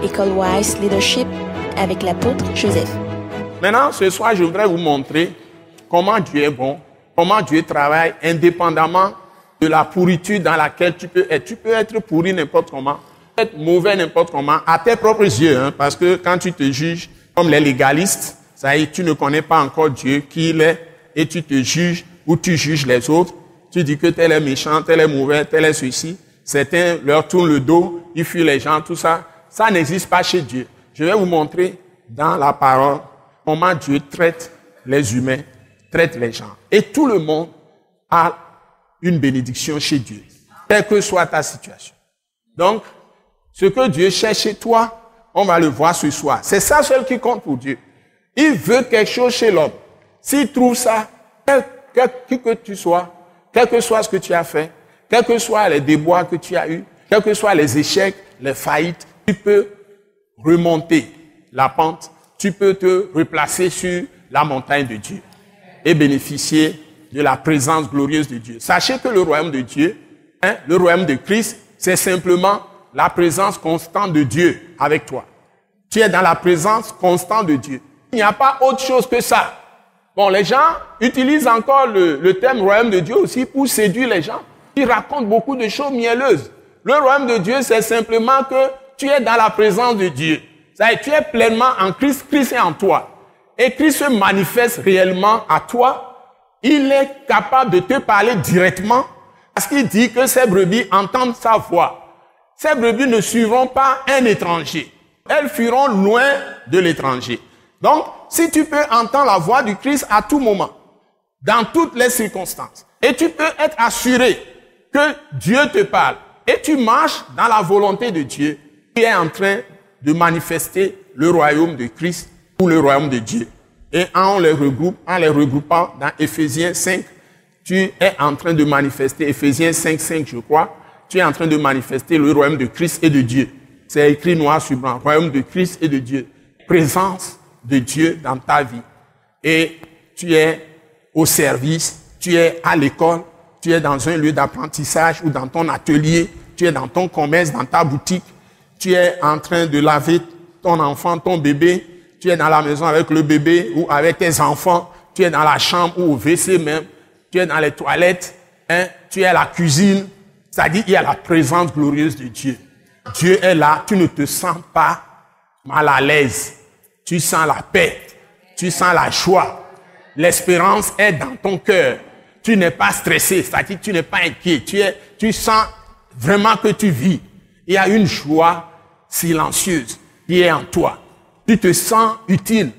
École Wise Leadership avec l'apôtre Joseph. Maintenant, ce soir, je voudrais vous montrer comment Dieu est bon, comment Dieu travaille indépendamment de la pourriture dans laquelle tu peux être. Tu peux être pourri n'importe comment, être mauvais n'importe comment, à tes propres yeux, parce que quand tu te juges comme les légalistes, ça y est, tu ne connais pas encore Dieu, qui il est, et tu te juges ou tu juges les autres. Tu dis que tel est méchant, tel est mauvais, tel est ceci. Certains leur tournent le dos, ils fuient les gens, tout ça. Ça n'existe pas chez Dieu. Je vais vous montrer dans la parole comment Dieu traite les humains, traite les gens. Et tout le monde a une bénédiction chez Dieu, quelle que soit ta situation. Donc, ce que Dieu cherche chez toi, on va le voir ce soir. C'est ça seul qui compte pour Dieu. Il veut quelque chose chez l'homme. S'il trouve ça, qui que tu sois, quel que soit ce que tu as fait, quels que soient les déboires que tu as eus, quels que soient les échecs, les faillites, tu peux remonter la pente, tu peux te replacer sur la montagne de Dieu et bénéficier de la présence glorieuse de Dieu. Sachez que le royaume de Dieu, le royaume de Christ, c'est simplement la présence constante de Dieu avec toi. Tu es dans la présence constante de Dieu. Il n'y a pas autre chose que ça. Bon, les gens utilisent encore le terme royaume de Dieu aussi pour séduire les gens. Ils racontent beaucoup de choses mielleuses. Le royaume de Dieu, c'est simplement que tu es dans la présence de Dieu. C'est-à-dire, tu es pleinement en Christ, Christ est en toi. Et Christ se manifeste réellement à toi. Il est capable de te parler directement parce qu'il dit que ces brebis entendent sa voix. Ces brebis ne suivront pas un étranger. Elles fuiront loin de l'étranger. Donc, si tu peux entendre la voix du Christ à tout moment, dans toutes les circonstances, et tu peux être assuré que Dieu te parle, et tu marches dans la volonté de Dieu, tu es en train de manifester le royaume de Christ ou le royaume de Dieu. Et en les regroupant dans Éphésiens 5, tu es en train de manifester, Éphésiens 5, je crois, tu es en train de manifester le royaume de Christ et de Dieu. C'est écrit noir sur blanc, royaume de Christ et de Dieu. Présence de Dieu dans ta vie. Et tu es au service, tu es à l'école, tu es dans un lieu d'apprentissage ou dans ton atelier, tu es dans ton commerce, dans ta boutique, tu es en train de laver ton enfant, ton bébé, tu es dans la maison avec le bébé ou avec tes enfants, tu es dans la chambre ou au WC même, tu es dans les toilettes, tu es à la cuisine, c'est-à-dire il y a la présence glorieuse de Dieu. Dieu est là, tu ne te sens pas mal à l'aise, tu sens la paix, tu sens la joie, l'espérance est dans ton cœur, tu n'es pas stressé, c'est-à-dire tu n'es pas inquiet, tu sens vraiment que tu vis. Il y a une joie silencieuse qui est en toi. Tu te sens utile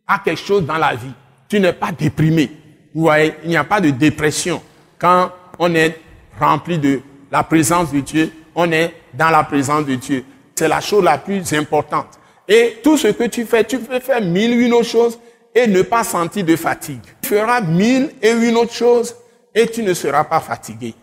à quelque chose dans la vie. Tu n'es pas déprimé. Vous voyez, il n'y a pas de dépression. Quand on est rempli de la présence de Dieu, on est dans la présence de Dieu. C'est la chose la plus importante. Et tout ce que tu peux faire 1001 autres choses et ne pas sentir de fatigue. Tu feras 1001 autres choses et tu ne seras pas fatigué.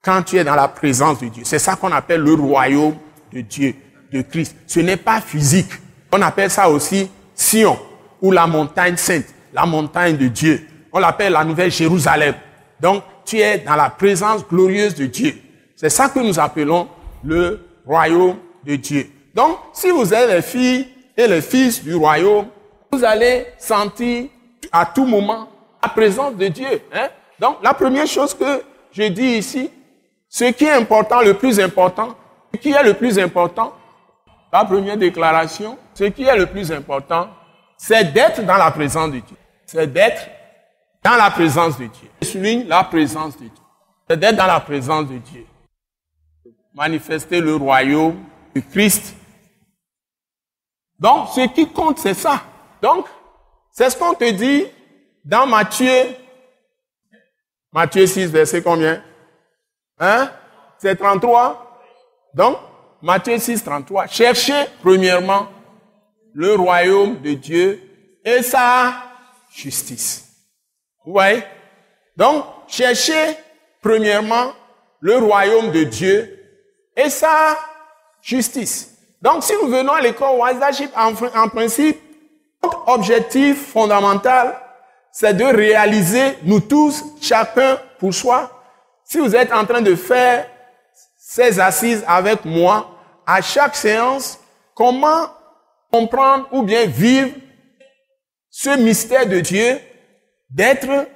Quand tu es dans la présence de Dieu. C'est ça qu'on appelle le royaume de Dieu, de Christ. Ce n'est pas physique. On appelle ça aussi Sion, ou la montagne sainte, la montagne de Dieu. On l'appelle la nouvelle Jérusalem. Donc, tu es dans la présence glorieuse de Dieu. C'est ça que nous appelons le royaume de Dieu. Donc, si vous êtes les filles et les fils du royaume, vous allez sentir à tout moment la présence de Dieu. Donc, la première chose que je dis ici, ce qui est important, le plus important, ce qui est le plus important, la première déclaration, ce qui est le plus important, c'est d'être dans la présence de Dieu. C'est d'être dans la présence de Dieu. Je souligne la présence de Dieu. C'est d'être dans la présence de Dieu. Manifester le royaume de Christ. Donc, ce qui compte, c'est ça. Donc, c'est ce qu'on te dit dans Matthieu 6, verset combien? C'est 33. Donc, Matthieu 6, 33. Cherchez premièrement le royaume de Dieu et sa justice. Vous voyez? Donc, cherchez premièrement le royaume de Dieu et sa justice. Donc, si nous venons à l'école Wise Leadership, en principe, notre objectif fondamental, c'est de réaliser, nous tous, chacun pour soi. Si vous êtes en train de faire ces assises avec moi, à chaque séance, comment comprendre ou bien vivre ce mystère de Dieu, d'être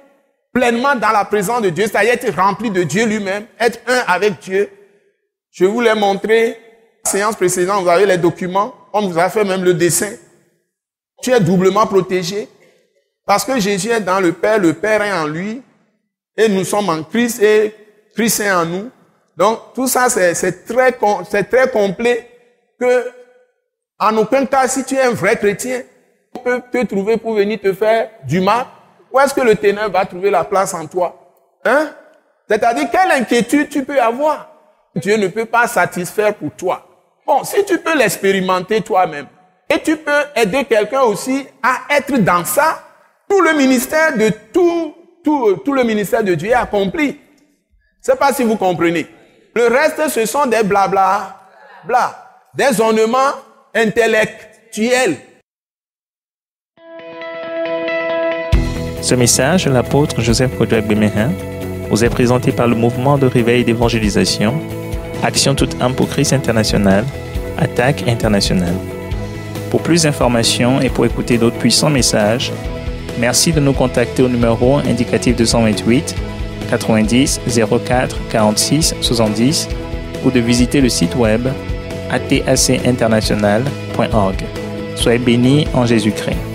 pleinement dans la présence de Dieu, c'est-à-dire être rempli de Dieu lui-même, être un avec Dieu. Je vous l'ai montré, la séance précédente, vous avez les documents, on vous a fait même le dessin. Tu es doublement protégé parce que Jésus est dans le Père est en lui, et nous sommes en Christ et Christ est en nous. Donc tout ça c'est très complet que en aucun cas, si tu es un vrai chrétien, on peut te trouver pour venir te faire du mal. Où est-ce que le ténèbre va trouver la place en toi? Hein? C'est-à-dire, quelle inquiétude tu peux avoir? Dieu ne peut pas satisfaire pour toi. Bon, si tu peux l'expérimenter toi-même, et tu peux aider quelqu'un aussi à être dans ça, tout le ministère de tout le ministère de Dieu est accompli. Je ne sais pas si vous comprenez. Le reste, ce sont des blabla, des ornements intellectuels. Ce message de l'apôtre Joseph Kodouak Bemehin vous est présenté par le mouvement de réveil et d'évangélisation, Action toute âme pour Christ international, Attaque internationale. Pour plus d'informations et pour écouter d'autres puissants messages, merci de nous contacter au numéro indicatif 228 90 04 46 70 ou de visiter le site web atacinternational.org. Soyez bénis en Jésus-Christ.